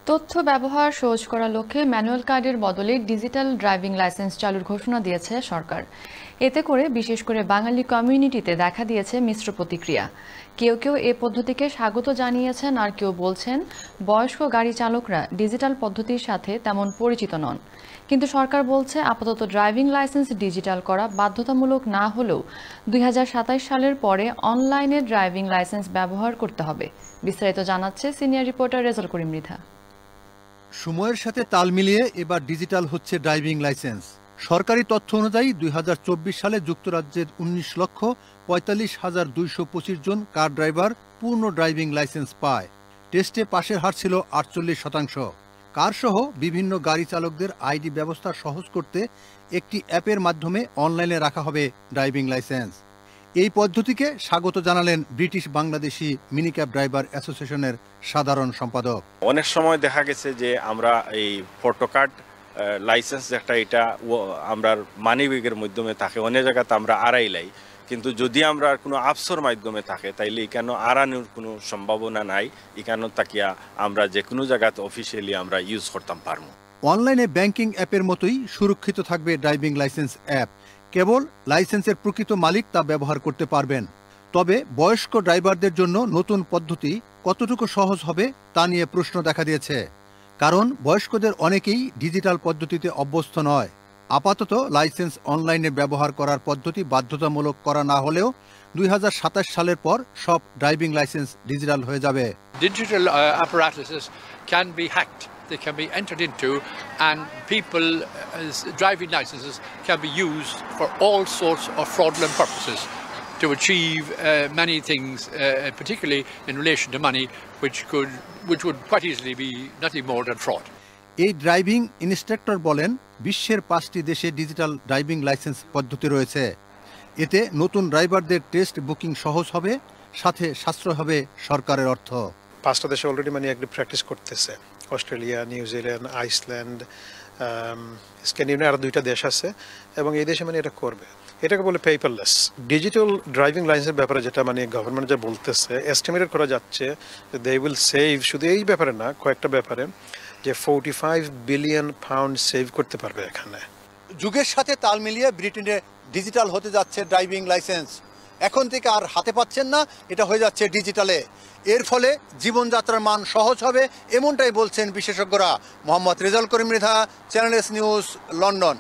তথ্য ব্যবহার সহজ করার লক্ষ্যে ম্যানুয়াল কার্ডের বদলে ডিজিটাল ড্রাইভিং লাইসেন্স চালুর ঘোষণা দিয়েছে সরকার। এতে করে বিশেষ করে বাঙালি কমিউনিটিতে দেখা দিয়েছে মিশ্র প্রতিক্রিয়া। কেউ কেউ এ পদ্ধতিকে স্বাগত জানিয়েছেন, আর কেউ বলছেন বয়স্ক গাড়ি চালকরা ডিজিটাল পদ্ধতির সাথে তেমন পরিচিত নন। কিন্তু সরকার বলছে আপাতত ড্রাইভিং লাইসেন্স ডিজিটাল করা বাধ্যতামূলক না হলেও ২০২৭ সালের পরে অনলাইনে ড্রাইভিং লাইসেন্স ব্যবহার করতে হবে। বিস্তারিত জানাচ্ছে সিনিয়র রিপোর্টার রেজাল করিম মৃধা। সময়ের সাথে তাল মিলিয়ে এবার ডিজিটাল হচ্ছে ড্রাইভিং লাইসেন্স। সরকারি তথ্য অনুযায়ী ২০২৪ সালে যুক্তরাজ্যের ১৯,৪৫,২২৫ জন কার ড্রাইভার পূর্ণ ড্রাইভিং লাইসেন্স পায়। টেস্টে পাশের হার ছিল ৪৮%। কারসহ বিভিন্ন গাড়ি চালকদের আইডি ব্যবস্থা সহজ করতে একটি অ্যাপের মাধ্যমে অনলাইনে রাখা হবে ড্রাইভিং লাইসেন্স। এই পদ্ধতিকে স্বাগত জানালেন ব্রিটিশ বাংলাদেশি মিনিক্যাব ড্রাইভার অ্যাসোসিয়েশনের সাধারণ সম্পাদক। অনেক সময় দেখা গেছে যে আমরা এই ফটো কার্ড লাইসেন্স যেটা এটা আমরা মানি ব্যাগের মাধ্যমে থাকে, অনেক জায়গাতে আমরা আড়াইলাই, কিন্তু যদি আমরা কোনো আপসর মাধ্যমে থাকে তাইলে এখানে আড়ানোর কোনো সম্ভাবনা নাই। এখানে তাকিয়া আমরা যে কোনো জায়গাতে অফিসিয়ালি আমরা ইউজ করতাম পারবো। অনলাইনে ব্যাংকিং অ্যাপের মতোই সুরক্ষিত থাকবে ড্রাইভিং লাইসেন্স অ্যাপ। কেবল লাইসেন্সের প্রকৃত মালিক তা ব্যবহার করতে পারবেন। তবে বয়স্ক ড্রাইভারদের জন্য নতুন পদ্ধতি কতটুকু সহজ হবে তা নিয়ে প্রশ্ন দেখা দিয়েছে। কারণ বয়স্কদের অনেকেই ডিজিটাল পদ্ধতিতে অভ্যস্ত নয়। আপাতত লাইসেন্স অনলাইনে ব্যবহার করার পদ্ধতি বাধ্যতামূলক করা না হলেও ২০২৭ সালের পর সব ড্রাইভিং লাইসেন্স ডিজিটাল হয়ে যাবে। Digital apparatuses can be hacked. They can be entered into, and people's driving licenses can be used for all sorts of fraudulent purposes to achieve many things, particularly in relation to money, which would quite easily be nothing more than fraud. এই driving instructor বলেন, বিশ্বের ৫টি দেশে digital driving licence পদ্ধতি রয়েছে। এতে নতুন ড্রাইভারদের test booking সহজ হবে, সাথে সাশ্রয় হবে সরকারের অর্থ। ৫টা দেশে অলরেডি এগ্রি প্র্যাকটিস করতেছে। অস্ট্রেলিয়া, নিউজিল্যান্ড, আইসল্যান্ড, স্ক্যান্ডিনেভিয়ার আরও ২টা দেশ আছে, এবং এই দেশে এটা করবে। এটাকে বলে পেপারলেস ডিজিটাল ড্রাইভিং লাইসেন্সের ব্যাপারে যেটা গভর্নমেন্ট যা বলতেছে, এস্টিমেটেড করা যাচ্ছে যে দে উইল সেভ, শুধু এই ব্যাপারে না, কয়েকটা ব্যাপারে, যে 45 বিলিয়ন পাউন্ড সেভ করতে পারবে এখানে। যুগের সাথে তাল মিলিয়ে ব্রিটেনে ডিজিটাল হতে যাচ্ছে ড্রাইভিং লাইসেন্স। এখন থেকে আর হাতে পাচ্ছেন না, এটা হয়ে যাচ্ছে ডিজিটালে। এর ফলে জীবনযাত্রার মান সহজ হবে, এমনটাই বলছেন বিশেষজ্ঞরা। Mohammad Rezal Karim Mridha, channel S news, London.